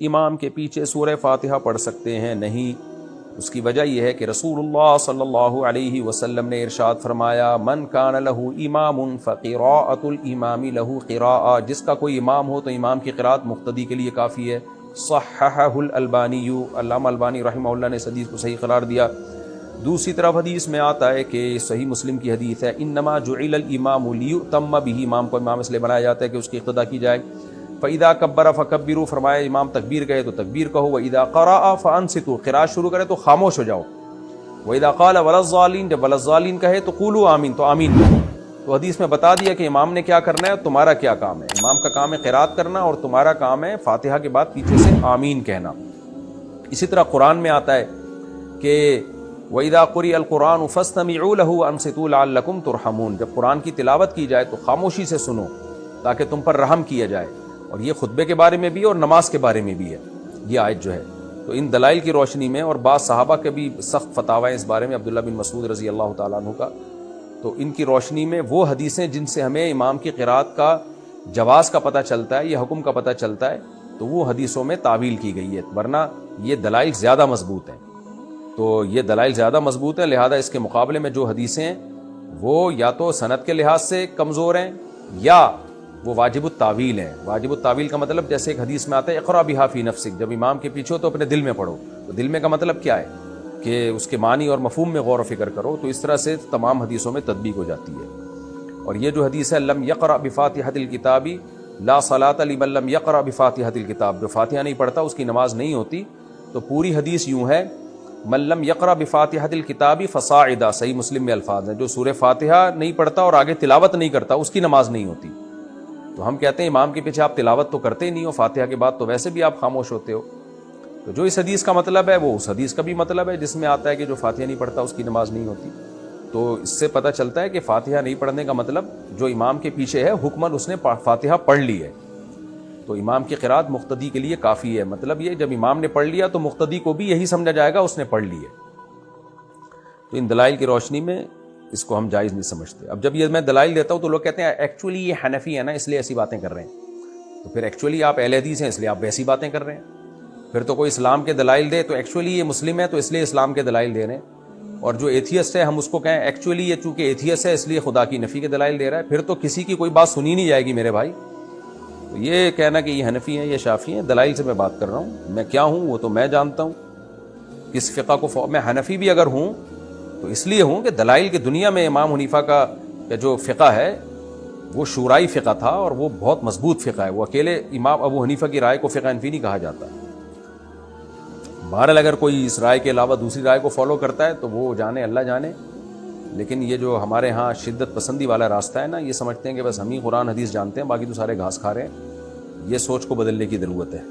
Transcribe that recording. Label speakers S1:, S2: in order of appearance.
S1: امام کے پیچھے سورہ فاتحہ پڑھ سکتے ہیں؟ نہیں۔ اس کی وجہ یہ ہے کہ رسول اللہ صلی اللہ علیہ وسلم نے ارشاد فرمایا من کان لہ امام فقراءۃ الامام لہ قراءۃ، جس کا کوئی امام ہو تو امام کی قراءت مقتدی کے لیے کافی ہے۔ صححہ الالبانی، علامہ البانی رحمہ اللہ نے اس حدیث کو صحیح قرار دیا۔ دوسری طرف حدیث میں آتا ہے کہ صحیح مسلم کی حدیث ہے انما جعل الامام لیؤتم بہ، امام کو امام اس لیے بنایا جاتا ہے کہ اس کی اقتداء کی جائے۔ فَإِذَا كَبَّرَ فَكَبِّرُوا، فرمایا امام تکبیر کہے تو تکبیر کہو۔ وَإِذَا قَرَأَ فَأَنصِتُوا، قراءت شروع کرے تو خاموش ہو جاؤ۔ وَإِذَا قَالَ وَلَا الضَّالِّينَ، جب وَلَا الضَّالِّينَ کہے تو قُولُوا آمین، تو آمین کہو۔ تو حدیث میں بتا دیا کہ امام نے کیا کرنا ہے، تمہارا کیا کام ہے۔ امام کا کام ہے قراءت کرنا اور تمہارا کام ہے فاتحہ کے بعد پیچھے سے آمین کہنا۔ اسی طرح قرآن میں آتا ہے کہ وَإِذَا قُرِئَ الْقُرْآنُ فَاسْتَمِعُوا لَهُ وَأَنصِتُوا لَعَلَّكُمْ تُرْحَمُونَ، جب قرآن کی تلاوت کی جائے تو خاموشی سے سنو تاکہ تم پر رحم کیا جائے۔ اور یہ خطبے کے بارے میں بھی اور نماز کے بارے میں بھی ہے یہ آیت جو ہے۔ تو ان دلائل کی روشنی میں، اور بعض صحابہ کے بھی سخت فتاوی ہیں اس بارے میں، عبداللہ بن مسعود رضی اللہ تعالیٰ عنہ کا، تو ان کی روشنی میں وہ حدیثیں جن سے ہمیں امام کی قراءت کا جواز کا پتہ چلتا ہے، یہ حکم کا پتہ چلتا ہے، تو وہ حدیثوں میں تعویل کی گئی ہے، ورنہ یہ دلائل زیادہ مضبوط ہیں۔ تو یہ دلائل زیادہ مضبوط ہیں، لہذا اس کے مقابلے میں جو حدیثیں ہیں وہ یا تو سند کے لحاظ سے کمزور ہیں یا وہ واجب التاویل ہیں۔ واجب التاویل کا مطلب جیسے ایک حدیث میں آتا ہے اقرا بہا فی نفسک، جب امام کے پیچھے ہو تو اپنے دل میں پڑھو۔ تو دل میں کا مطلب کیا ہے کہ اس کے معنی اور مفہوم میں غور و فکر کرو۔ تو اس طرح سے تمام حدیثوں میں تطبیق ہو جاتی ہے۔ اور یہ جو حدیث ہے لم یقرأ بفاتحۃ الکتاب لا صلاۃ لمن لم یقرأ بفاتحۃ الکتاب، جو فاتحہ نہیں پڑھتا اس کی نماز نہیں ہوتی، تو پوری حدیث یوں ہے من لم یقرأ بفاتحۃ الکتاب فصاعدا، صحیح مسلم میں الفاظ ہیں، جو سورہ فاتحہ نہیں پڑھتا اور آگے تلاوت نہیں کرتا اس کی نماز نہیں ہوتی۔ تو ہم کہتے ہیں امام کے پیچھے آپ تلاوت تو کرتے ہی نہیں ہو، فاتحہ کے بعد تو ویسے بھی آپ خاموش ہوتے ہو۔ تو جو اس حدیث کا مطلب ہے وہ اس حدیث کا بھی مطلب ہے جس میں آتا ہے کہ جو فاتحہ نہیں پڑھتا اس کی نماز نہیں ہوتی۔ تو اس سے پتہ چلتا ہے کہ فاتحہ نہیں پڑھنے کا مطلب جو امام کے پیچھے ہے حکماً اس نے فاتحہ پڑھ لی ہے، تو امام کی قراءت مقتدی کے لیے کافی ہے۔ مطلب یہ جب امام نے پڑھ لیا تو مقتدی کو بھی یہی سمجھا جائے گا اس نے پڑھ لی ہے۔ تو ان دلائل کی روشنی میں اس کو ہم جائز نہیں سمجھتے۔ اب جب یہ میں دلائل دیتا ہوں تو لوگ کہتے ہیں ایکچولی یہ حنفی ہے نا اس لیے ایسی باتیں کر رہے ہیں، تو پھر ایکچولی آپ اہل حدیث ہیں اس لیے آپ ویسی باتیں کر رہے ہیں۔ پھر تو کوئی اسلام کے دلائل دے تو ایکچولی یہ مسلم ہے تو اس لیے اسلام کے دلائل دے رہے ہیں، اور جو ایتھیسٹ ہے ہم اس کو کہیں ایکچولی یہ چونکہ ایتھیسٹ ہے اس لیے خدا کی نفی کے دلائل دے رہا ہے، پھر تو کسی کی کوئی بات سنی نہیں جائے گی میرے بھائی۔ تو یہ کہنا کہ یہ حنفی ہیں یہ شافعی ہیں، دلائل سے میں بات کر رہا ہوں، میں کیا ہوں وہ تو میں جانتا ہوں، کس فقہ کو میں حنفی بھی اگر ہوں تو اس لیے ہوں کہ دلائل کی دنیا میں امام حنیفہ کا جو فقہ ہے وہ شورائی فقہ تھا اور وہ بہت مضبوط فقہ ہے، وہ اکیلے امام ابو حنیفہ کی رائے کو فقہ حنفی نہیں کہا جاتا۔ بہرحال اگر کوئی اس رائے کے علاوہ دوسری رائے کو فالو کرتا ہے تو وہ جانے اللہ جانے، لیکن یہ جو ہمارے ہاں شدت پسندی والا راستہ ہے نا، یہ سمجھتے ہیں کہ بس ہم ہی قرآن حدیث جانتے ہیں باقی تو سارے گھاس کھا رہے ہیں، یہ سوچ کو بدلنے کی ضرورت ہے۔